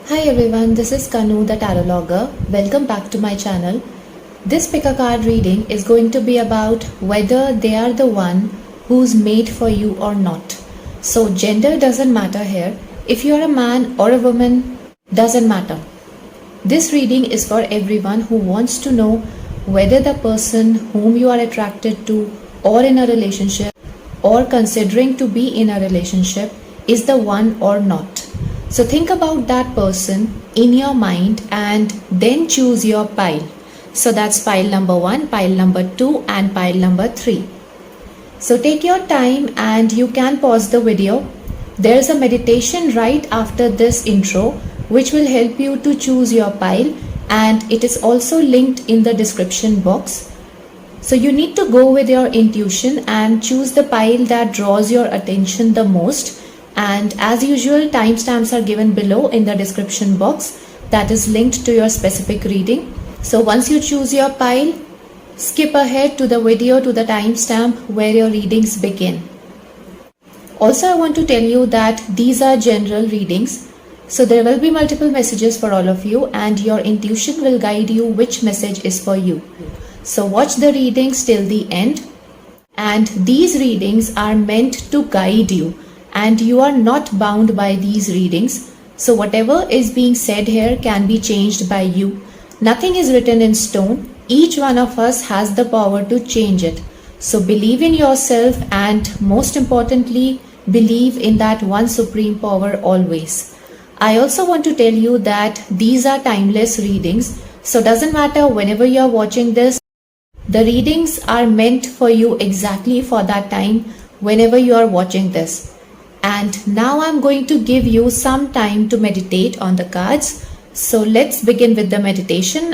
Hi everyone, this is Kanu the Tarologer. Welcome back to my channel. This pick a card reading is going to be about whether they are the one who's made for you or not. So gender doesn't matter here. If you are a man or a woman, doesn't matter. This reading is for everyone who wants to know whether the person whom you are attracted to or in a relationship or considering to be in a relationship is the one or not. So think about that person in your mind and then choose your pile. So that's pile number 1, pile number 2 and pile number 3. So take your time and you can pause the video. There's a meditation right after this intro which will help you to choose your pile, and it is also linked in the description box. So you need to go with your intuition and choose the pile that draws your attention the most. And as usual, timestamps are given below in the description box that is linked to your specific reading. So once you choose your pile, skip ahead to the video to the timestamp where your readings begin. Also, I want to tell you that these are general readings. So there will be multiple messages for all of you and your intuition will guide you which message is for you. So watch the readings till the end, and these readings are meant to guide you and you are not bound by these readings. So whatever is being said here can be changed by you. Nothing is written in stone. Each one of us has the power to change it. So believe in yourself and most importantly, believe in that one supreme power always. I also want to tell you that these are timeless readings. So doesn't matter whenever you are watching this, the readings are meant for you exactly for that time whenever you are watching this. And now I'm going to give you some time to meditate on the cards. So let's begin with the meditation.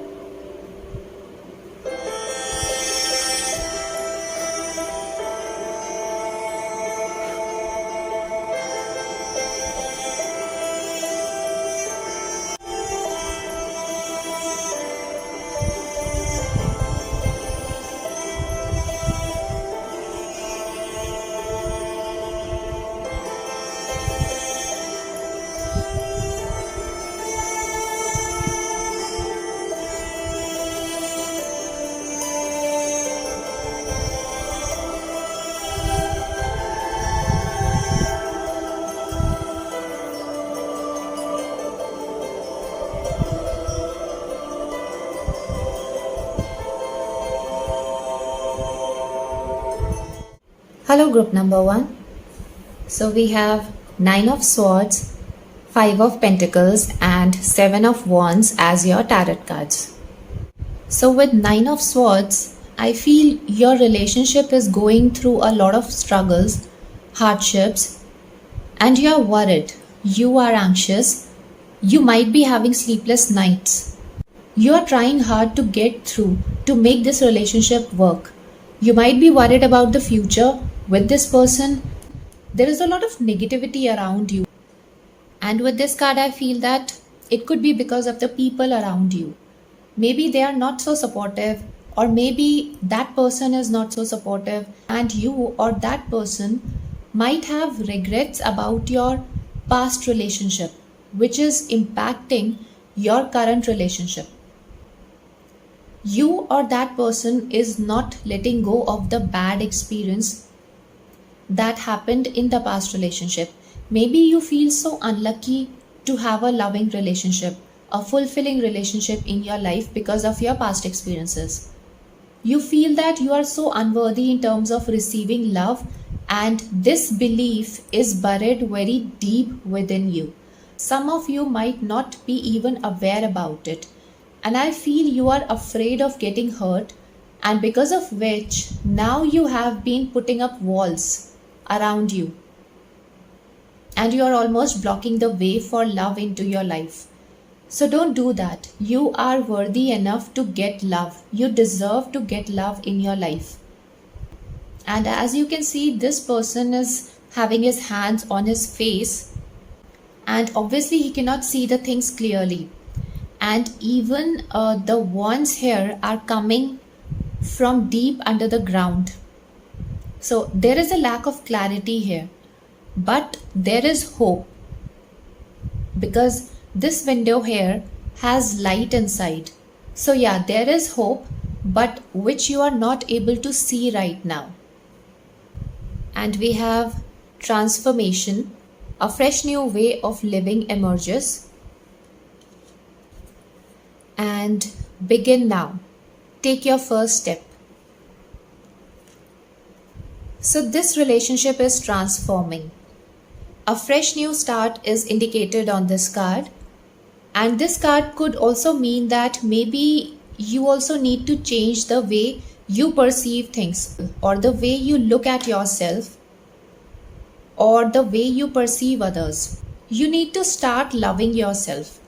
Hello group number 1. So we have 9 of Swords, 5 of Pentacles and 7 of Wands as your tarot cards. So with 9 of Swords, I feel your relationship is going through a lot of struggles, hardships, and you are worried, you are anxious, you might be having sleepless nights. You are trying hard to get through to make this relationship work. You might be worried about the future with this person. There is a lot of negativity around you. And with this card, I feel that it could be because of the people around you. Maybe they are not so supportive, or maybe that person is not so supportive, and you or that person might have regrets about your past relationship, which is impacting your current relationship. You or that person is not letting go of the bad experience that happened in the past relationship. Maybe you feel so unlucky to have a loving relationship, a fulfilling relationship in your life because of your past experiences. You feel that you are so unworthy in terms of receiving love, and this belief is buried very deep within you. Some of you might not be even aware about it, and I feel you are afraid of getting hurt, and because of which now you have been putting up walls around you and you are almost blocking the way for love into your life. So don't do that. You are worthy enough to get love. You deserve to get love in your life. And as you can see, this person is having his hands on his face and obviously he cannot see the things clearly. And even the wands here are coming from deep under the ground. So there is a lack of clarity here, but there is hope because this window here has light inside. So yeah, there is hope, but which you are not able to see right now. And we have transformation, a fresh new way of living emerges. And begin now. Take your first step. So this relationship is transforming. A fresh new start is indicated on this card. And this card could also mean that maybe you also need to change the way you perceive things, or the way you look at yourself, or the way you perceive others. You need to start loving yourself.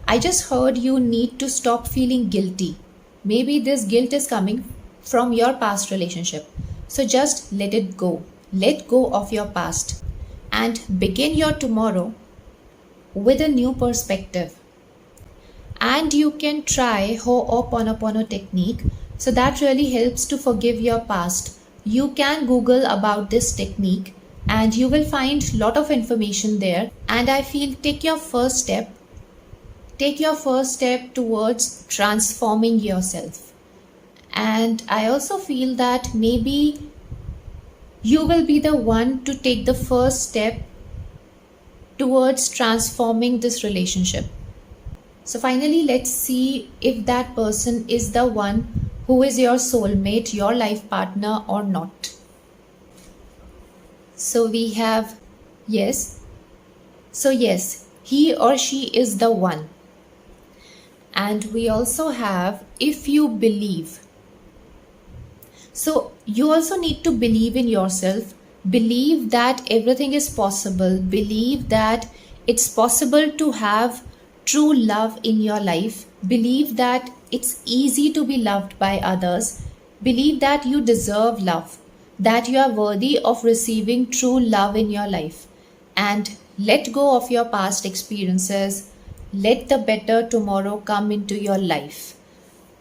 I just heard you need to stop feeling guilty. Maybe this guilt is coming from your past relationship. So just let it go. Let go of your past and begin your tomorrow with a new perspective. And you can try Ho'oponopono technique. So that really helps to forgive your past. You can Google about this technique and you will find lot of information there. And I feel take your first step towards transforming yourself. And I also feel that maybe you will be the one to take the first step towards transforming this relationship. So finally, let's see if that person is the one who is your soulmate, your life partner or not. So we have yes. So yes, he or she is the one. And we also have if you believe. So you also need to believe in yourself. Believe that everything is possible. Believe that it's possible to have true love in your life. Believe that it's easy to be loved by others. Believe that you deserve love, that you are worthy of receiving true love in your life. And let go of your past experiences. Let the better tomorrow come into your life.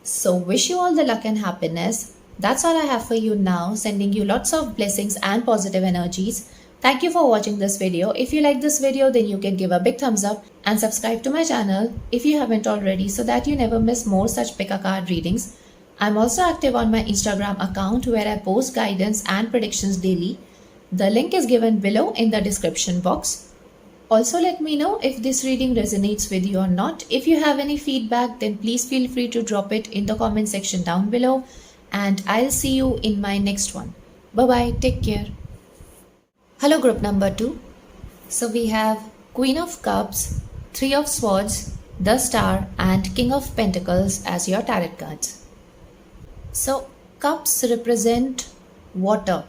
So wish you all the luck and happiness. That's all I have for you now, sending you lots of blessings and positive energies. Thank you for watching this video. If you like this video, then you can give a big thumbs up and subscribe to my channel if you haven't already, so that you never miss more such pick a card readings. I'm also active on my Instagram account where I post guidance and predictions daily. The link is given below in the description box. Also, let me know if this reading resonates with you or not. If you have any feedback, then please feel free to drop it in the comment section down below. And I'll see you in my next one. Bye-bye. Take care. Hello, group number 2. So we have Queen of Cups, Three of Swords, the Star and King of Pentacles as your tarot cards. So cups represent water,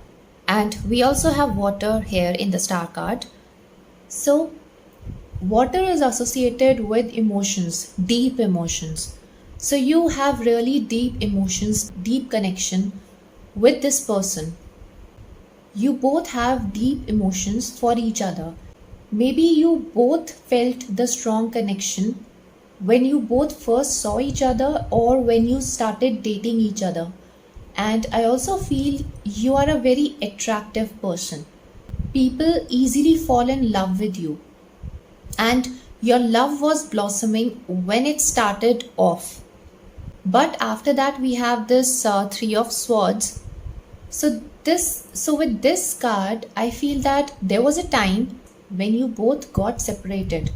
and we also have water here in the Star card. So water is associated with emotions, deep emotions. So you have really deep emotions, deep connection with this person. You both have deep emotions for each other. Maybe you both felt the strong connection when you both first saw each other or when you started dating each other. And I also feel you are a very attractive person. People easily fall in love with you. And your love was blossoming when it started off. But after that we have this Three of Swords. So with this card, I feel that there was a time when you both got separated.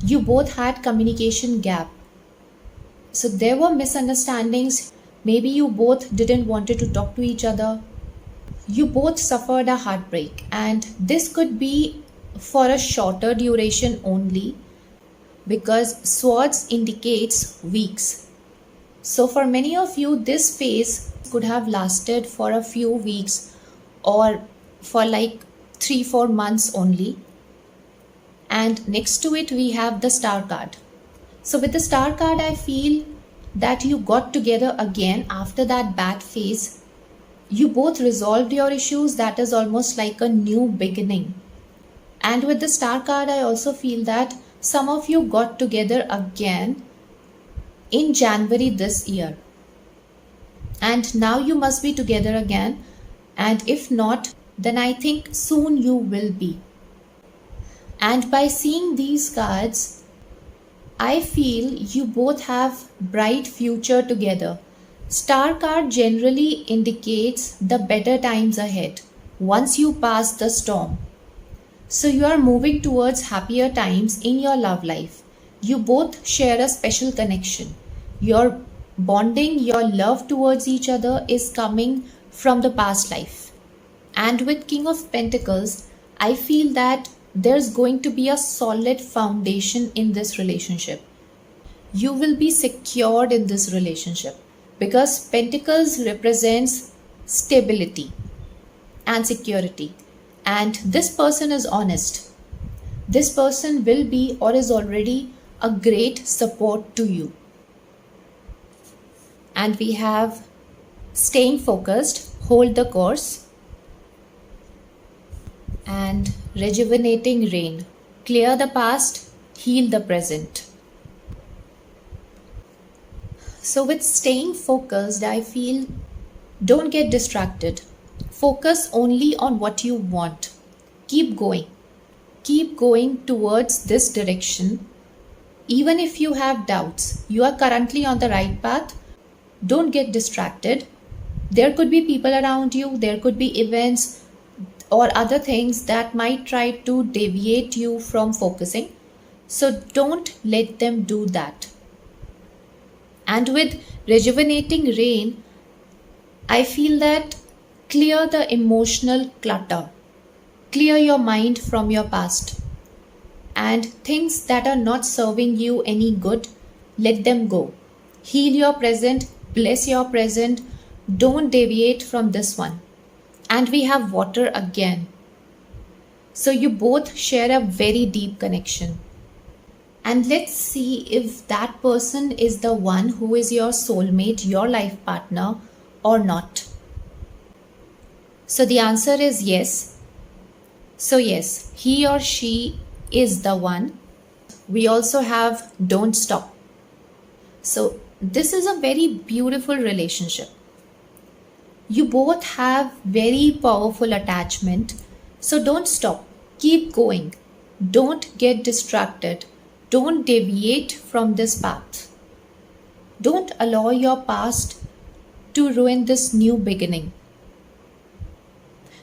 You both had communication gap. So there were misunderstandings. Maybe you both didn't wanted to talk to each other. You both suffered a heartbreak, and this could be for a shorter duration only, because swords indicates weeks. So for many of you, this phase could have lasted for a few weeks or for like 3-4 months only. And next to it we have the Star card. So with the Star card, I feel that you got together again after that bad phase. You both resolved your issues. That is almost like a new beginning. And with the Star card, I also feel that some of you got together again in January this year. And now you must be together again. And if not, then I think soon you will be. And by seeing these cards, I feel you both have bright future together. Star card generally indicates the better times ahead once you pass the storm. So you are moving towards happier times in your love life. You both share a special connection. Your bonding, your love towards each other is coming from the past life. And with King of Pentacles, I feel that there's going to be a solid foundation in this relationship. You will be secured in this relationship because Pentacles represents stability and security. And this person is honest. This person will be or is already a great support to you. And we have staying focused, hold the course, and rejuvenating rain. Clear the past, heal the present. So with staying focused, I feel don't get distracted. Focus only on what you want. Keep going. Keep going towards this direction. Even if you have doubts, you are currently on the right path. Don't get distracted. There could be people around you, there could be events or other things that might try to deviate you from focusing. So don't let them do that. And with rejuvenating rain, I feel that clear the emotional clutter. Clear your mind from your past. And things that are not serving you any good, let them go. Heal your present, bless your present. Don't deviate from this one. And we have water again. So you both share a very deep connection. And let's see if that person is the one who is your soulmate, your life partner, or not. So the answer is yes. So yes, he or she is the one. We also have don't stop. So this is a very beautiful relationship. You both have very powerful attachment. So don't stop. Keep going. Don't get distracted. Don't deviate from this path. Don't allow your past to ruin this new beginning.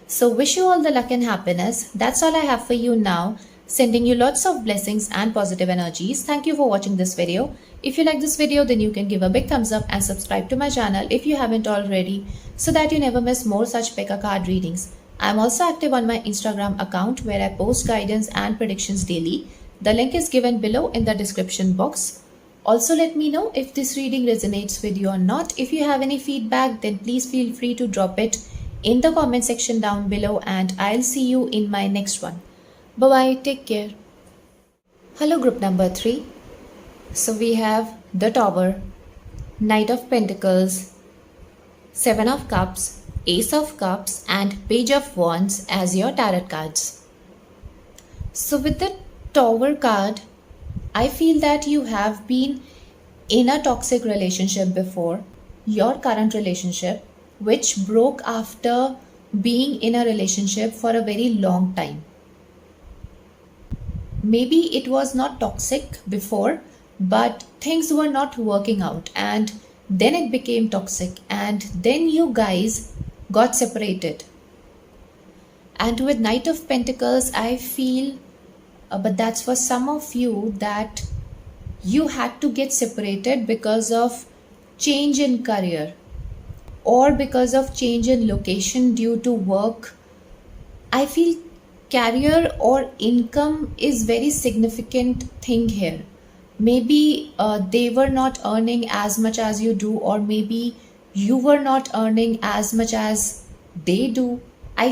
So wish you all the luck and happiness. That's all I have for you now. Sending you lots of blessings and positive energies. Thank you for watching this video. If you like this video, then you can give a big thumbs up and subscribe to my channel if you haven't already, so that you never miss more such Pekka card readings. I am also active on my Instagram account where I post guidance and predictions daily. The link is given below in the description box. Also, let me know if this reading resonates with you or not. If you have any feedback, then please feel free to drop it in the comment section down below, and I'll see you in my next one. Bye-bye. Take care. Hello, group number 3. So we have the Tower, Knight of Pentacles, 7 of Cups, Ace of Cups, and Page of Wands as your tarot cards. So with the Tower card, I feel that you have been in a toxic relationship before, your current relationship, which broke after being in a relationship for a very long time. Maybe it was not toxic before, but things were not working out, and then it became toxic, and then you guys got separated. And with Knight of Pentacles, I feel but that's for some of you, that you had to get separated because of change in career or because of change in location due to work. I feel career or income is very significant thing here. Maybe they were not earning as much as you do, or maybe you were not earning as much as they do. I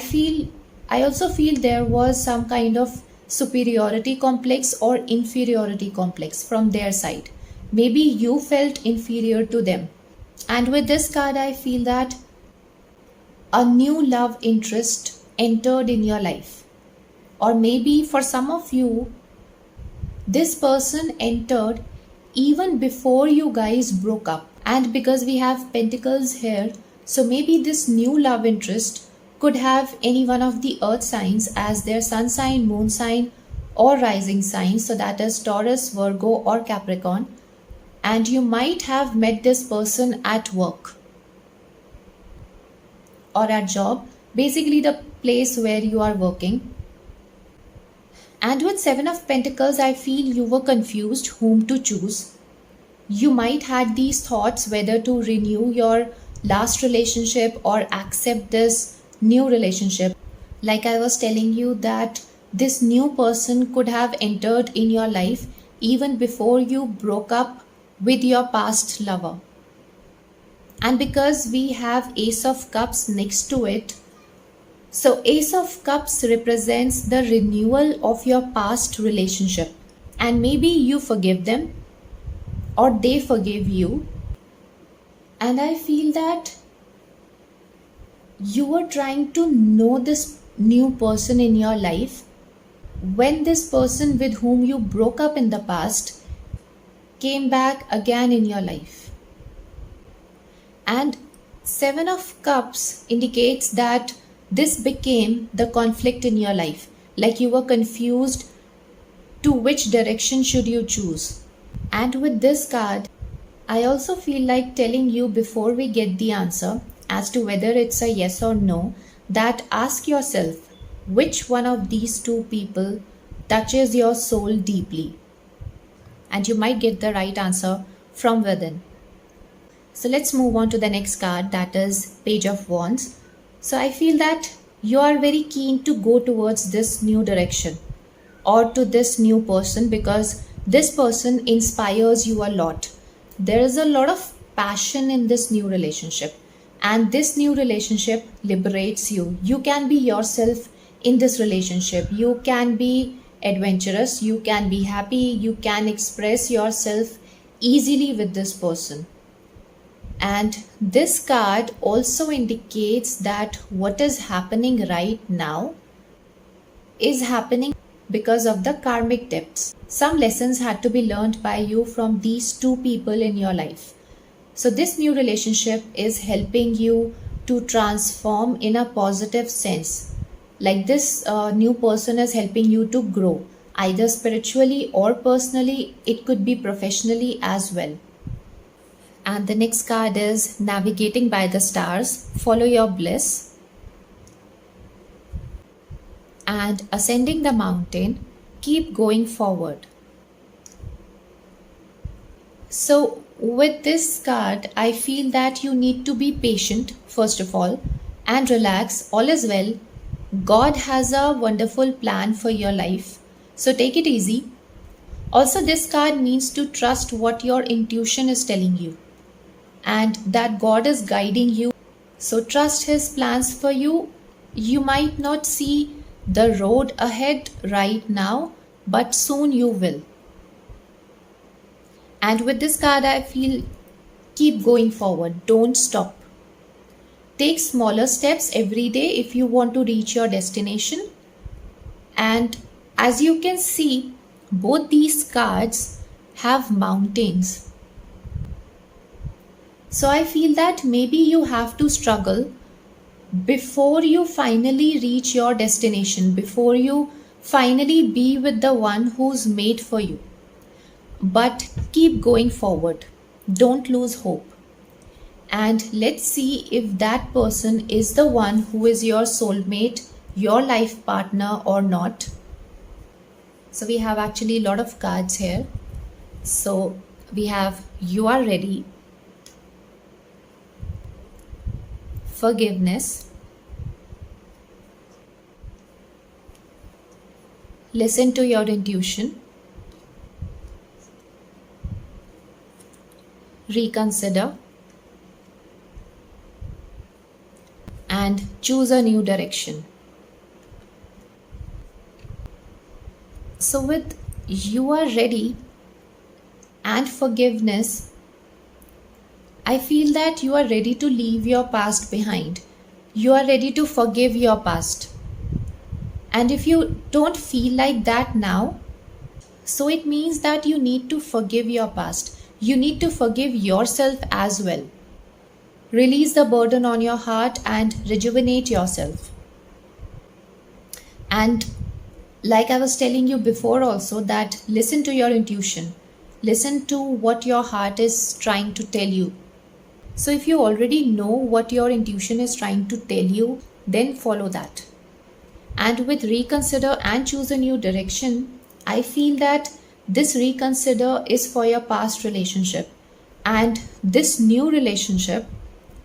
also feel there was some kind of superiority complex or inferiority complex from their side. Maybe you felt inferior to them. And with this card, I feel that a new love interest entered in your life. Or maybe for some of you, this person entered even before you guys broke up. And because we have Pentacles here, so maybe this new love interest could have any one of the earth signs as their sun sign, moon sign, or rising signs, so that is Taurus, Virgo, or Capricorn, and you might have met this person at work or at job, basically the place where you are working. And with Seven of Pentacles, I feel you were confused whom to choose. You might had these thoughts whether to renew your last relationship or accept this new relationship. Like I was telling you, that this new person could have entered in your life even before you broke up with your past lover. And because we have Ace of Cups next to it, so Ace of Cups represents the renewal of your past relationship. And maybe you forgive them or they forgive you. And I feel that you were trying to know this new person in your life when this person with whom you broke up in the past came back again in your life. And Seven of Cups indicates that this became the conflict in your life. Like you were confused to which direction should you choose. And with this card, I also feel like telling you before we get the answer as to whether it's a yes or no, that ask yourself which one of these two people touches your soul deeply. And you might get the right answer from within. So let's move on to the next card, that is Page of Wands. So I feel that you are very keen to go towards this new direction or to this new person because this person inspires you a lot. There is a lot of passion in this new relationship, and this new relationship liberates you. You can be yourself in this relationship. You can be adventurous, you can be happy, you can express yourself easily with this person. And this card also indicates that what is happening right now is happening because of the karmic depths. Some lessons had to be learned by you from these two people in your life. So this new relationship is helping you to transform in a positive sense. Like this new person is helping you to grow, either spiritually or personally. It could be professionally as well. And the next card is Navigating by the Stars, Follow Your Bliss, and Ascending the Mountain, Keep Going Forward. So with this card, I feel that you need to be patient first of all and relax. All is well. God has a wonderful plan for your life. So take it easy. Also, this card means to trust what your intuition is telling you and that God is guiding you. So trust His plans for you. You might not see the road ahead right now, but soon you will. And with this card, I feel keep going forward. Don't stop. Take smaller steps every day if you want to reach your destination. And as you can see, both these cards have mountains. So I feel that maybe you have to struggle before you finally reach your destination, before you finally be with the one who's made for you. But keep going forward. Don't lose hope. And let's see if that person is the one who is your soulmate, your life partner or not. So we have actually a lot of cards here. So we have You Are Ready, Forgiveness, Listen to Your Intuition, Reconsider, and Choose a New Direction. So with You Are Ready and Forgiveness, I feel that you are ready to leave your past behind. You are ready to forgive your past. And if you don't feel like that now, so it means that you need to forgive your past. You need to forgive yourself as well. Release the burden on your heart and rejuvenate yourself. And Like I was telling you before also, that listen to your intuition. Listen to what your heart is trying to tell you. So if you already know what your intuition is trying to tell you, then follow that. And with reconsider and choose a new direction, I feel that this reconsider is for your past relationship. And this new relationship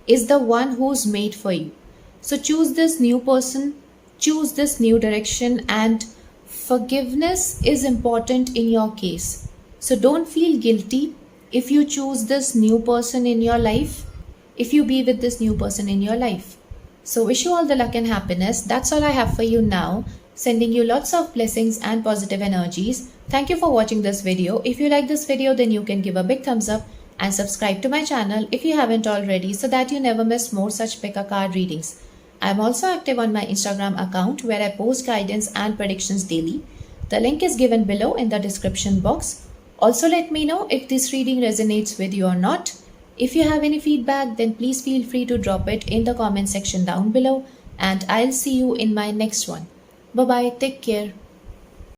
is the one who's made for you. So choose this new person, choose this new direction, and forgiveness is important in your case. So don't feel guilty if you choose this new person in your life, if you be with this new person in your life. So wish you all the luck and happiness. That's all I have for you now. Sending you lots of blessings and positive energies. Thank you for watching this video. If you like this video, then you can give a big thumbs up and subscribe to my channel if you haven't already, so that you never miss more such pick a card readings. I am also active on my Instagram account where I post guidance and predictions daily. The link is given below in the description box. Also let me know if this reading resonates with you or not. If you have any feedback, then please feel free to drop it in the comment section down below, and I'll see you in my next one. Bye bye, take care.